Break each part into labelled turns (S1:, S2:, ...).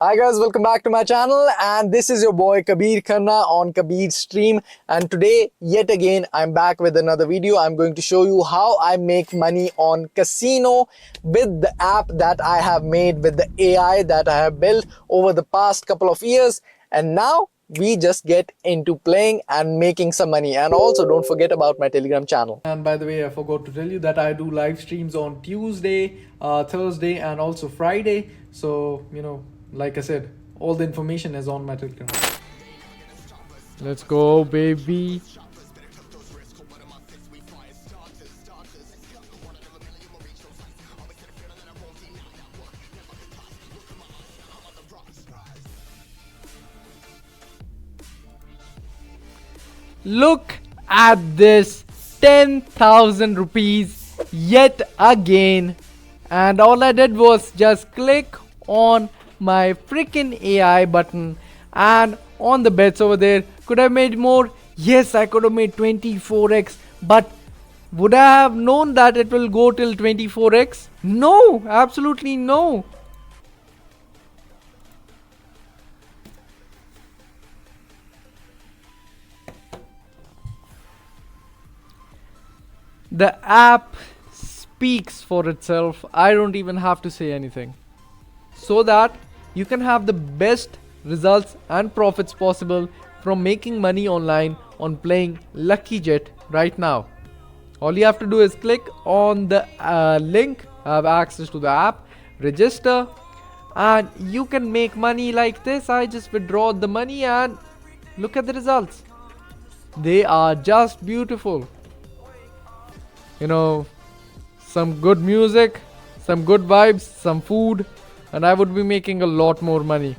S1: Hi guys, welcome back to my channel, and this is your boy Kabir Khanna on Kabir Stream. And today, yet again, I'm back with another video. I'm going to show you how I make money on casino with the app that I have made with the AI that I have built over the past couple of years. And now we just get into playing and making some money. And also, don't forget about my Telegram channel. And by the way, I forgot to tell you that I do live streams on Tuesday, Thursday, and also Friday. So, like I said, all the information is on my Telegram. Let's go, baby. Look at this 10,000 rupees yet again. And all I did was just click on my freaking AI button, and on the bets over there, could I have made more? Yes, I could have made 24x, but would I have known that it will go till 24x? No, absolutely no. The app speaks for itself. I don't even have to say anything. So that you can have the best results and profits possible from making money online on playing Lucky Jet right now. All you have to do is click on the link, have access to the app, register, and you can make money like this. I just withdraw the money and look at the results. They are just beautiful. Some good music, some good vibes, some food, and I would be making a lot more money.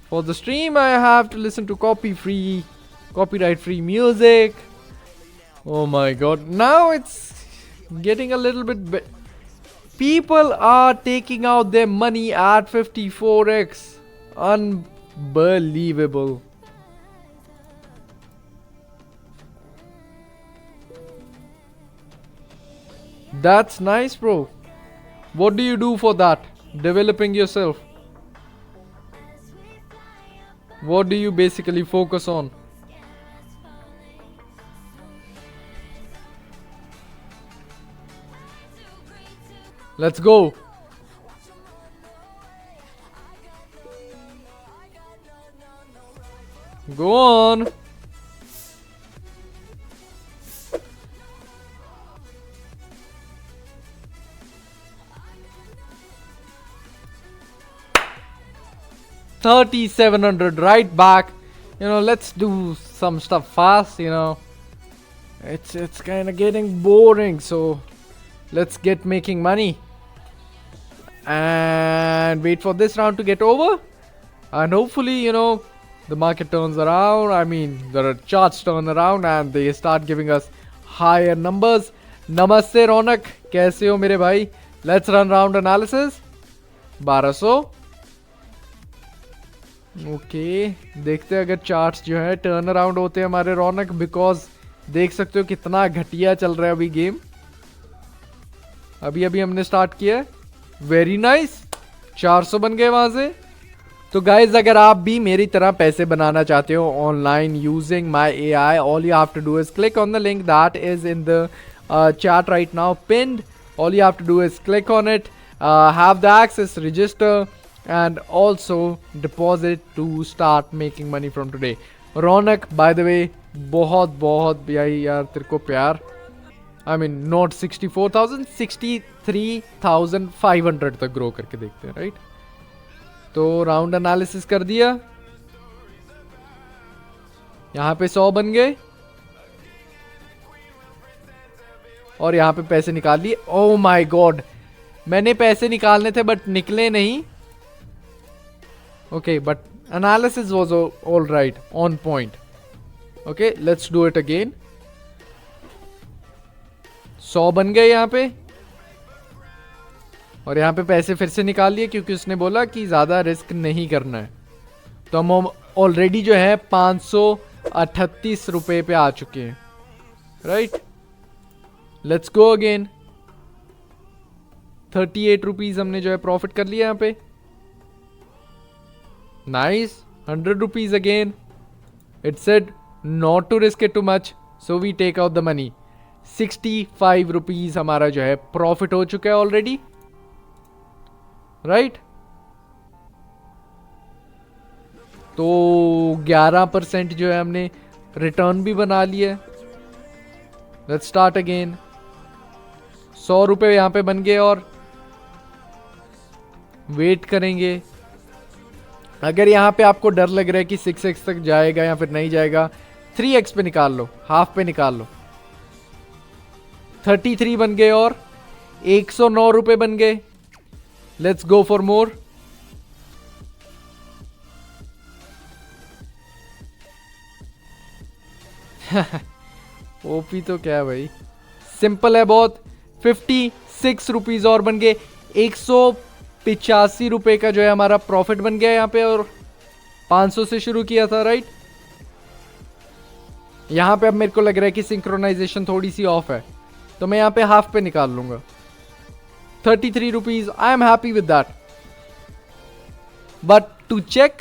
S1: For the stream, I have to listen to copyright free music. Oh my god, now it's getting a little bit people are taking out their money at 54x. Unbelievable. That's nice, bro. What do you do for that? Developing yourself. What do you basically focus on? Let's go. Go on. $3,700 right back. Let's do some stuff fast. It's kind of getting boring, so let's get making money and wait for this round to get over, and hopefully the market turns around. I mean, the charts turn around and they start giving us higher numbers. Namaste Ronak, kaise ho mere bhai? Let's run round analysis. 1200. Okay देखते हैं अगर charts जो है turn around होते हैं हमारे रौनक, because देख सकते हो कितना घटिया चल रहा है अभी गेम. अभी हमने स्टार्ट किया है. वेरी नाइस, 400 बन गए वहां से. तो गाइज, अगर आप भी मेरी तरह पैसे बनाना चाहते हो online using my AI, all you have to do is click on the link that is in the chat right now pinned. All you have to do is click on it, have the access, register, and also deposit to start making money from today. Ronak, by the way, बहुत यार तेरे को प्यार. I mean, not 64,000, 63,500 तक grow करके देखते हैं, right? तो राउंड एनालिसिस कर दिया. यहाँ पे 100 बन गए और यहाँ पे पैसे निकाल लिए. ओह माय गॉड, मैंने पैसे निकालने थे बट निकले नहीं. Okay, but analysis was all right, on point. Okay, let's do it again. 100 बन गए यहाँ पे और यहाँ पे पैसे फिर से निकाल लिए क्योंकि उसने बोला कि ज़्यादा रिस्क नहीं करना है. तो हम ऑलरेडी जो है 538 रुपए पे आ चुके हैं, right? Let's go again.
S2: 38 rupees हमने जो है प्रॉफिट कर लिया यहाँ पे. Nice. 100 rupees again. It said not to risk it too much, so we take out the money. 65 rupees हमारा जो है प्रॉफिट हो चुका है ऑलरेडी, राइट. तो 11% जो है हमने रिटर्न भी बना लिया है. Let's start again. 100 रुपये यहाँ पे बन गए और वेट करेंगे. अगर यहाँ पे आपको डर लग रहा है कि 6x तक जाएगा या फिर नहीं जाएगा, 3x पे निकाल लो, हाफ पे निकाल लो. 33 बन गए और 109 रुपये बन गए. Let's go for more. OP तो क्या है भाई, सिंपल है बहुत. 56 रुपीज और बन गए. 185 रुपए का जो है हमारा प्रॉफिट बन गया यहाँ पे, और 500 से शुरू किया था, राइट. यहाँ पे अब मेरे को लग रहा है कि सिंक्रोनाइजेशन थोड़ी सी ऑफ है, तो मैं यहाँ पे हाफ पे निकाल लूंगा. 33 rupees. I am happy with that. But to check,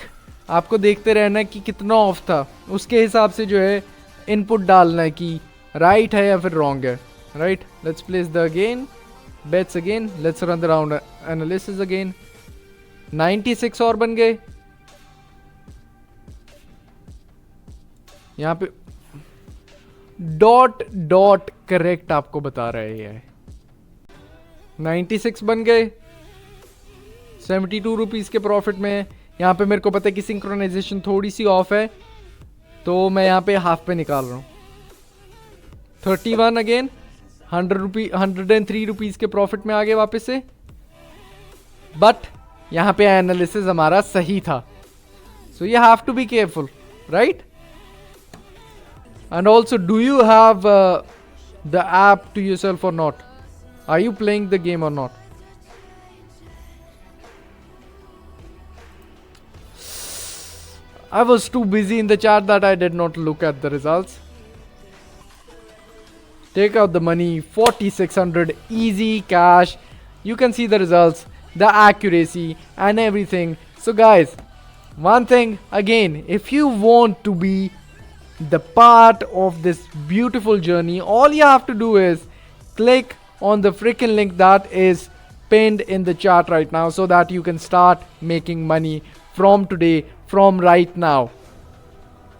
S2: आपको देखते रहना है कि कितना ऑफ था, उसके हिसाब से जो है इनपुट डालना है कि राइट है या फिर रॉन्ग है, right. Let's place the again bets again. Let's run the round analysis again. 96 और बन गए. यहाँ पे डॉट डॉट करेक्ट आपको बता रहे हैं. 96 बन गए. 72 रुपीज के प्रॉफिट में. यहाँ पे मेरे को पता है कि सिंक्रोनाइजेशन थोड़ी सी ऑफ है, तो मैं यहाँ पे हाफ पे निकाल रहा हूँ. 31 अगेन. 103 रुपीज के प्रॉफिट में आ गए वापस से. बट यहाँ पे एनालिसिस हमारा सही था, so you have to be careful, right. And also, do you have the app to yourself or not? Are you playing the game or not? I was too busy in the chat that I did not look at the results. Take out the money. 4600 easy cash. You can see the results, the accuracy and everything. So guys, one thing again, if you want to be the part of this beautiful journey, all you have to do is click on the freaking link that is pinned in the chat right now, so that you can start making money from today, from right now.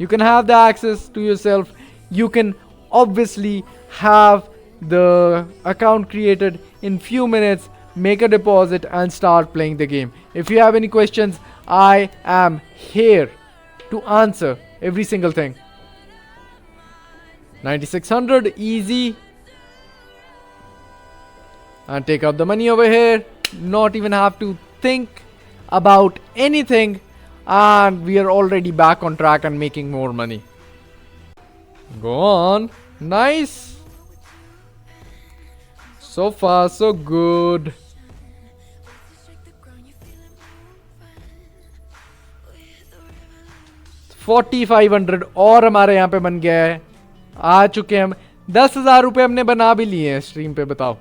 S2: You can have the access to yourself. You can obviously have the account created in few minutes, make a deposit and start playing the game. If you have any questions, I am here to answer every single thing. 9600 easy. And take out the money over here. Not even have to think about anything, and we are already back on track and making more money. Go on. Nice. So far so good. 4500 और हमारे यहाँ पे बन गया है. आ चुके हम. 10,000 रुपए हमने बना भी लिए हैं स्ट्रीम पे. बताओ